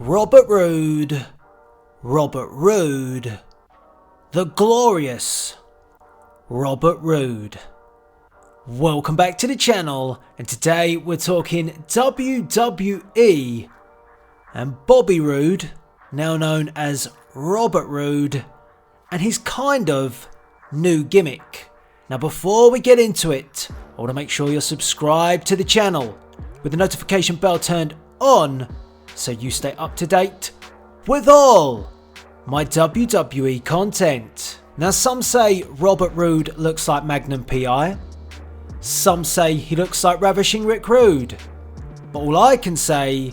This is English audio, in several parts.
Robert Roode, Robert Roode, the glorious Robert Roode. Welcome back to the channel, and today we're talking WWE and Bobby Roode, now known as Robert Roode, and his kind of new gimmick. Now before we get into it, I want to make sure you're subscribed to the channel with the notification bell turned on so you stay up to date with all my WWE content. Now some say Robert Roode looks like Magnum PI. Some say he looks like Ravishing Rick Rude. But all I can say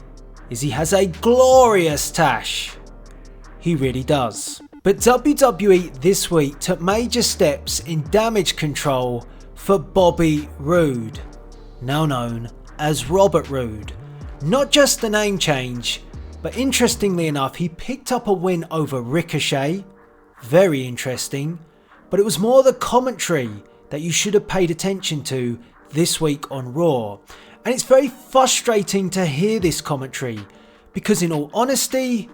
is he has a glorious tash. He really does. But WWE this week took major steps in damage control for Bobby Roode, now known as Robert Roode. Not just the name change, but interestingly enough, he picked up a win over Ricochet. Very interesting. But it was more the commentary that you should have paid attention to this week on Raw. And it's very frustrating to hear this commentary, because in all honesty,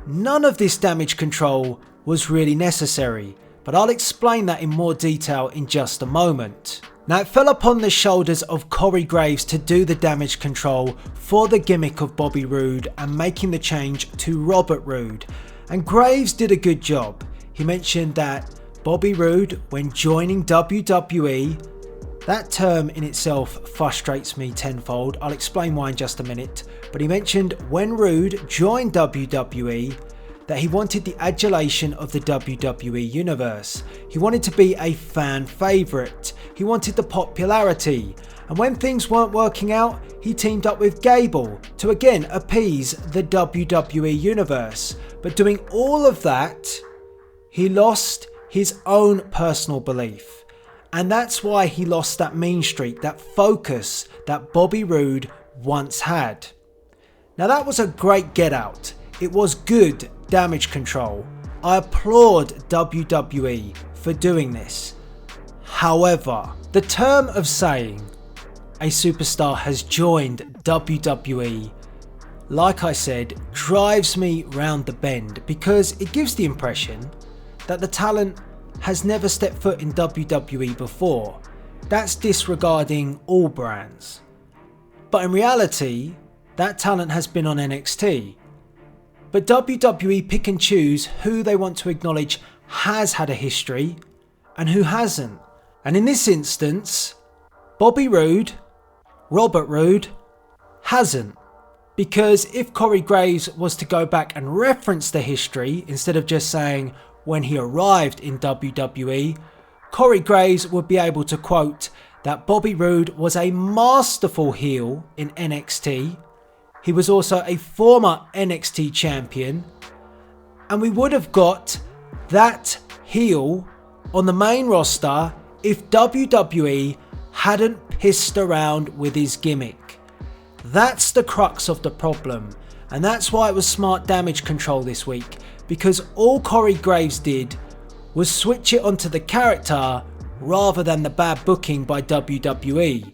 none of this damage control was really necessary. But I'll explain that in more detail in just a moment. Now it fell upon the shoulders of Corey Graves to do the damage control for the gimmick of Bobby Roode and making the change to Robert Roode. And Graves did a good job. He mentioned that Bobby Roode, when joining WWE, that term in itself frustrates me tenfold. I'll explain why in just a minute. But he mentioned when Roode joined WWE that he wanted the adulation of the WWE universe. He wanted to be a fan favourite. He wanted the popularity. And when things weren't working out, he teamed up with Gable to again appease the WWE universe. But doing all of that, he lost his own personal belief. And that's why he lost that mean streak, that focus that Bobby Roode once had. Now that was a great get out. It was good damage control. I applaud WWE for doing this. However, the term of saying a superstar has joined WWE, like I said, drives me round the bend, because it gives the impression that the talent has never stepped foot in WWE before. That's disregarding all brands. But in reality, that talent has been on NXT. But WWE pick and choose who they want to acknowledge has had a history and who hasn't. And in this instance, Bobby Roode, Robert Roode, hasn't. Because if Corey Graves was to go back and reference the history instead of just saying when he arrived in WWE, Corey Graves would be able to quote that Bobby Roode was a masterful heel in NXT. He was also a former NXT champion, and we would have got that heel on the main roster if WWE hadn't pissed around with his gimmick. That's the crux of the problem, and that's why it was smart damage control this week, because all Corey Graves did was switch it onto the character rather than the bad booking by WWE.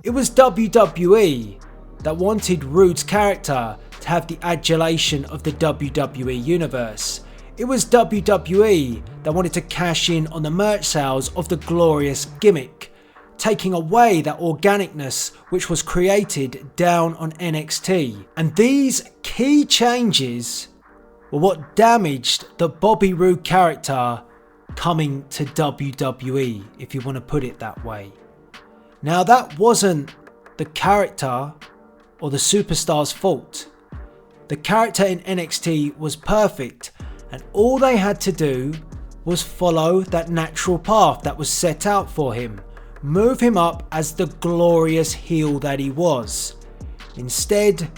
It was WWE that wanted Roode's character to have the adulation of the WWE universe. It was WWE that wanted to cash in on the merch sales of the glorious gimmick, taking away that organicness which was created down on NXT. And these key changes were what damaged the Bobby Roode character coming to WWE, if you want to put it that way. Now that wasn't the character or the superstar's fault. The character in NXT was perfect, and all they had to do was follow that natural path that was set out for him, move him up as the glorious heel that he was. Instead,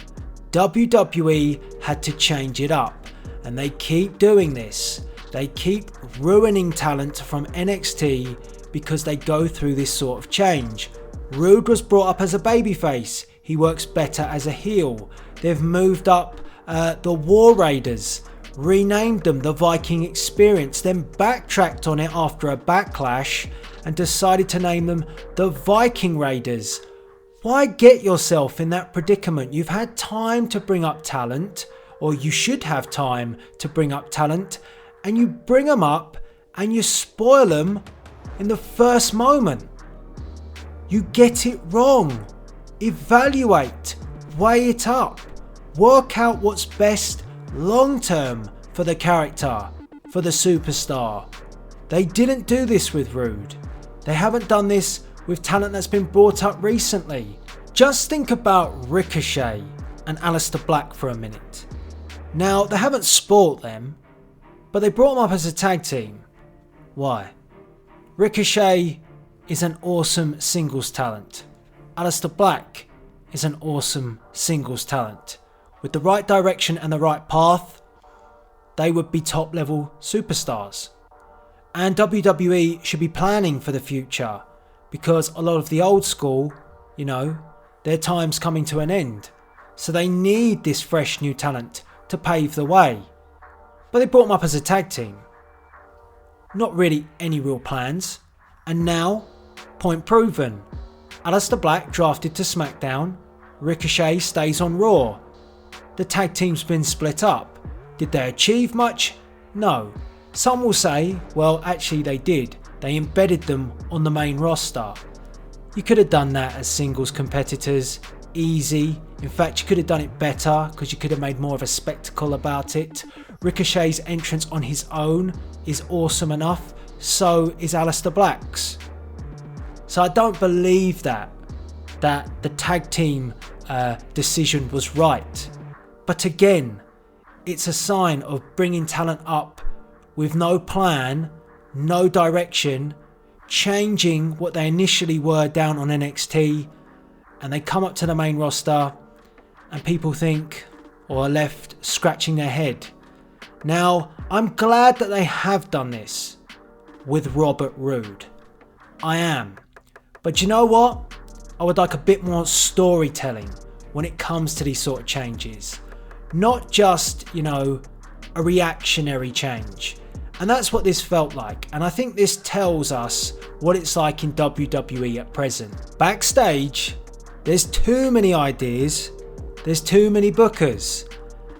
WWE had to change it up, and they keep doing this. They keep ruining talent from NXT because they go through this sort of change. Roode was brought up as a babyface. He works better as a heel. They've moved up the War Raiders, renamed them the Viking Experience, then backtracked on it after a backlash and decided to name them the Viking Raiders. Why get yourself in that predicament? You've had time to bring up talent. or you should have time to bring up talent, and you bring them up and you spoil them in the first moment. You get it wrong. Evaluate, weigh it up, work out what's best long term for the character, for the superstar. They didn't do this with Roode. They haven't done this with talent that's been brought up recently. Just think about Ricochet and Aleister Black for a minute. Now, they haven't spoilt them, but they brought them up as a tag team. Why? Ricochet is an awesome singles talent. Aleister Black is an awesome singles talent. With the right direction and the right path, they would be top level superstars. And WWE should be planning for the future, because a lot of the old school, their time's coming to an end. So they need this fresh new talent to pave the way. But they brought them up as a tag team. Not really any real plans. And now, point proven. Aleister Black drafted to SmackDown. Ricochet stays on Raw. The tag team's been split up. Did they achieve much? No. Some will say, well, actually they did. They embedded them on the main roster. You could have done that as singles competitors. Easy. In fact, you could have done it better because you could have made more of a spectacle about it. Ricochet's entrance on his own is awesome enough. So is Aleister Black's. So I don't believe that the tag team decision was right. But again, it's a sign of bringing talent up with no plan, no direction, changing what they initially were down on NXT, and they come up to the main roster and people think, or are left scratching their head. Now, I'm glad that they have done this with Robert Roode. I am. But you know what? I would like a bit more storytelling when it comes to these sort of changes. Not just, a reactionary change. And that's what this felt like. And I think this tells us what it's like in WWE at present. Backstage, there's too many ideas. There's too many bookers.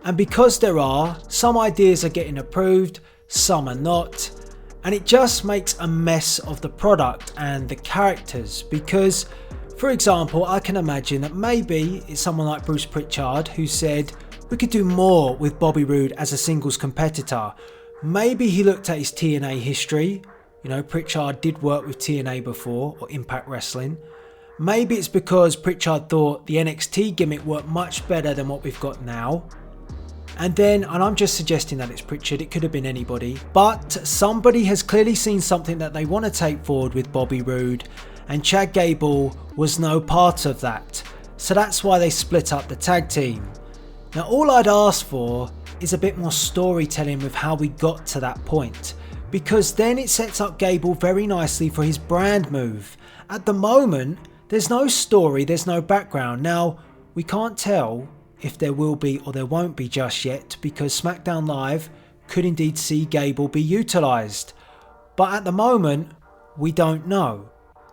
And because there are, some ideas are getting approved, some are not. And it just makes a mess of the product and the characters. Because, for example, I can imagine that maybe it's someone like Bruce Pritchard who said, we could do more with Bobby Roode as a singles competitor. Maybe he looked at his TNA history. Pritchard did work with TNA before, or Impact Wrestling. Maybe it's because Pritchard thought the NXT gimmick worked much better than what we've got now. And I'm just suggesting that it's Pritchard, it could have been anybody. But somebody has clearly seen something that they want to take forward with Bobby Roode, and Chad Gable was no part of that. So that's why they split up the tag team. Now all I'd ask for is a bit more storytelling with how we got to that point, because then it sets up Gable very nicely for his brand move. At the moment, there's no story, there's no background. Now, we can't tell if there will be or there won't be just yet, because SmackDown Live could indeed see Gable be utilised. But at the moment, we don't know.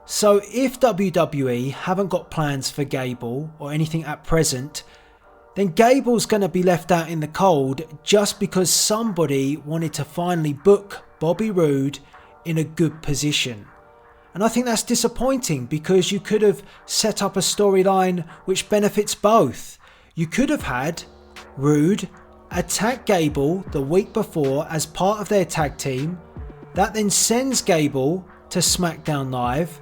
So if WWE haven't got plans for Gable or anything at present, then Gable's going to be left out in the cold just because somebody wanted to finally book Bobby Roode in a good position. And I think that's disappointing, because you could have set up a storyline which benefits both. You could have had Roode attack Gable the week before as part of their tag team. That then sends Gable to SmackDown Live.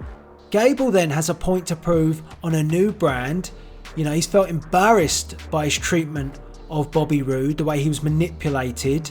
Gable then has a point to prove on a new brand. He's felt embarrassed by his treatment of Bobby Roode, the way he was manipulated.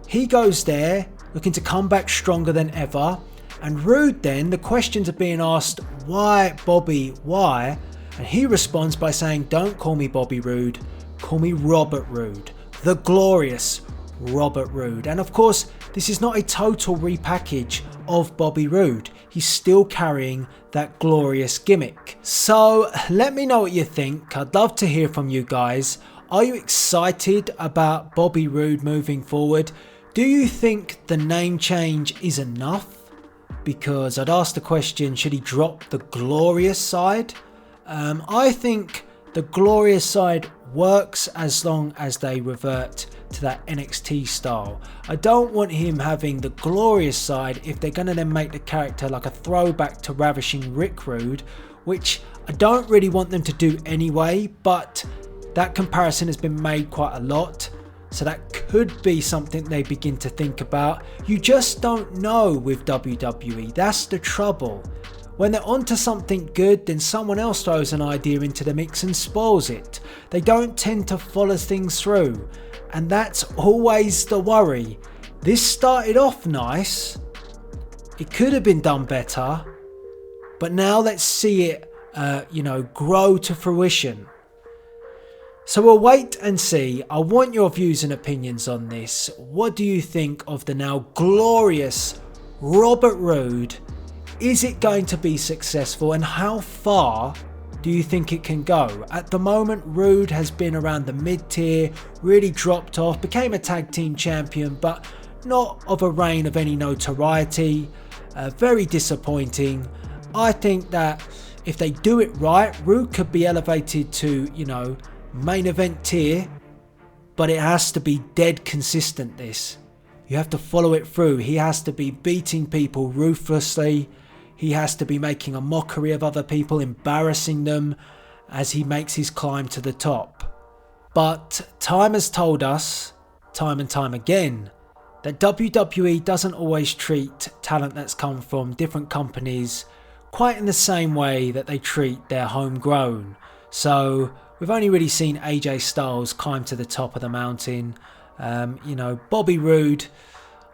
He goes there looking to come back stronger than ever. And Roode then, the questions are being asked, why Bobby, why? And he responds by saying, don't call me Bobby Roode, call me Robert Roode, the glorious Robert Roode. And of course, this is not a total repackage of Bobby Roode. He's still carrying that glorious gimmick. So let me know what you think. I'd love to hear from you guys. Are you excited about Bobby Roode moving forward? Do you think the name change is enough? Because I'd ask the question, should he drop the glorious side? I think the glorious side works as long as they revert to that NXT style. I don't want him having the glorious side if they're going to then make the character like a throwback to Ravishing Rick Rude, which I don't really want them to do anyway, but that comparison has been made quite a lot. So that could be something they begin to think about. You just don't know with WWE. That's the trouble. When they're onto something good, then someone else throws an idea into the mix and spoils it. They don't tend to follow things through. And that's always the worry. This started off nice. It could have been done better. But now let's see it, grow to fruition. So we'll wait and see. I want your views and opinions on this. What do you think of the now glorious Robert Roode? Is it going to be successful, and how far do you think it can go? At the moment, Roode has been around the mid-tier, really dropped off, became a tag team champion, but not of a reign of any notoriety. Very disappointing. I think that if they do it right, Roode could be elevated to, main event tier, but it has to be dead consistent. This, you have to follow it through. He has to be beating people ruthlessly. He has to be making a mockery of other people, embarrassing them as he makes his climb to the top. But time has told us, time and time again, that WWE doesn't always treat talent that's come from different companies quite in the same way that they treat their homegrown. So we've only really seen AJ Styles climb to the top of the mountain. Bobby Roode,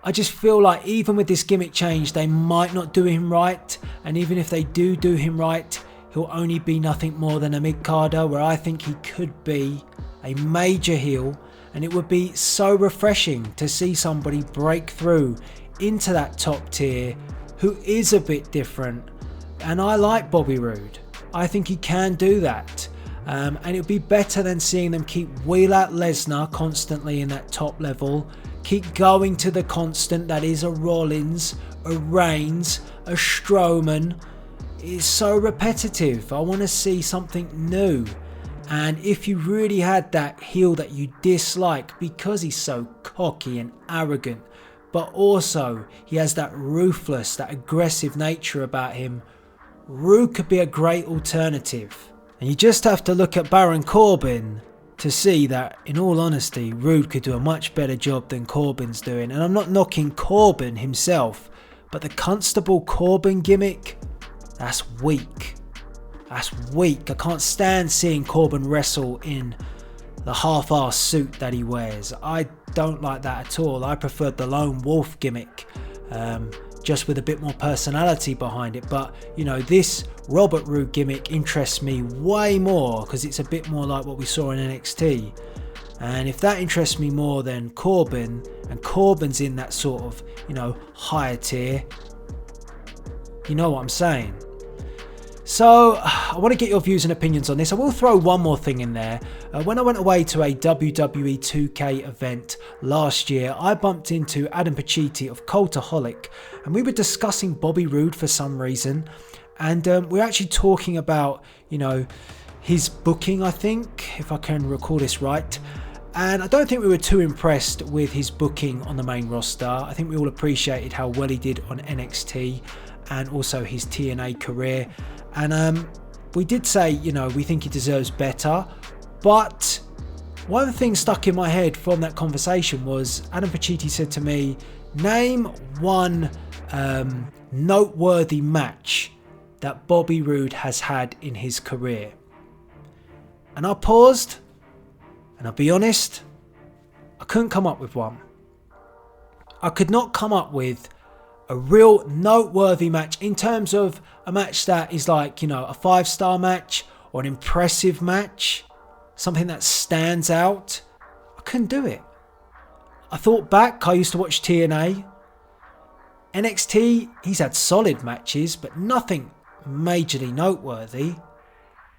I just feel like even with this gimmick change, they might not do him right. And even if they do him right, he'll only be nothing more than a mid-carder, where I think he could be a major heel. And it would be so refreshing to see somebody break through into that top tier who is a bit different. And I like Bobby Roode. I think he can do that. And it would be better than seeing them keep wheel out Lesnar constantly in that top level. Keep going to the constant that is a Rollins, a Reigns, a Strowman. It's so repetitive. I want to see something new. And if you really had that heel that you dislike because he's so cocky and arrogant, but also he has that ruthless, that aggressive nature about him, Roode could be a great alternative. And you just have to look at Baron Corbin to see that, in all honesty, Roode could do a much better job than Corbin's doing. And I'm not knocking Corbin himself, but the Constable Corbin gimmick, that's weak. That's weak. I can't stand seeing Corbin wrestle in the half-arsed suit that he wears. I don't like that at all. I preferred the Lone Wolf gimmick, just with a bit more personality behind it. But, this Robert Roode gimmick interests me way more because it's a bit more like what we saw in NXT. And if that interests me more than Corbin, and Corbin's in that sort of, higher tier, you know what I'm saying. So I want to get your views and opinions on this. I will throw one more thing in there. When I went away to a WWE 2K event last year, I bumped into Adam Pacitti of Cultaholic, and we were discussing Bobby Roode for some reason. And we're actually talking about, his booking, I think, if I can recall this right. And I don't think we were too impressed with his booking on the main roster. I think we all appreciated how well he did on NXT and also his TNA career. And we did say, we think he deserves better. But one thing stuck in my head from that conversation was Adam Pacitti said to me, name one noteworthy match that Bobby Roode has had in his career. And I paused, and I'll be honest, I couldn't come up with one. I could not come up with a real noteworthy match in terms of a match that is like, a 5-star match or an impressive match, something that stands out. I couldn't do it. I thought back, I used to watch TNA. NXT, he's had solid matches, but nothing majorly noteworthy.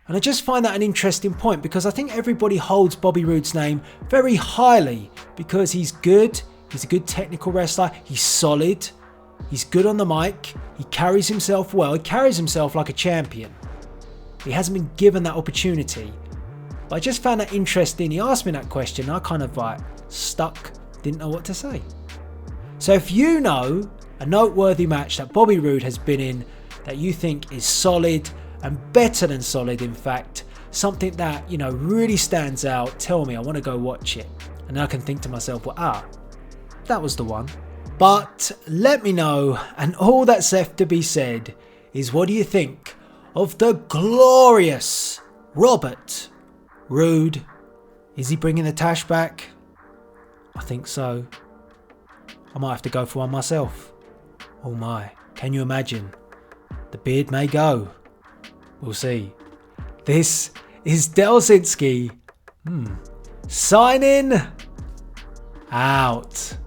And I just find that an interesting point because I think everybody holds Bobby Roode's name very highly because he's good, he's a good technical wrestler, he's solid, he's good on the mic, he carries himself well, he carries himself like a champion. He hasn't been given that opportunity. But I just found that interesting. He asked me that question. I kind of like stuck, didn't know what to say. So if you know a noteworthy match that Bobby Roode has been in that you think is solid and better than solid, in fact, something that, you know, really stands out, tell me. I want to go watch it. And I can think to myself, well, that was the one. But let me know, and all that's left to be said is, what do you think of the glorious Robert Roode? Is he bringing the tash back? I think so. I might have to go for one myself. Oh my, can you imagine? The beard may go. We'll see. This is Delsinski. Signing out.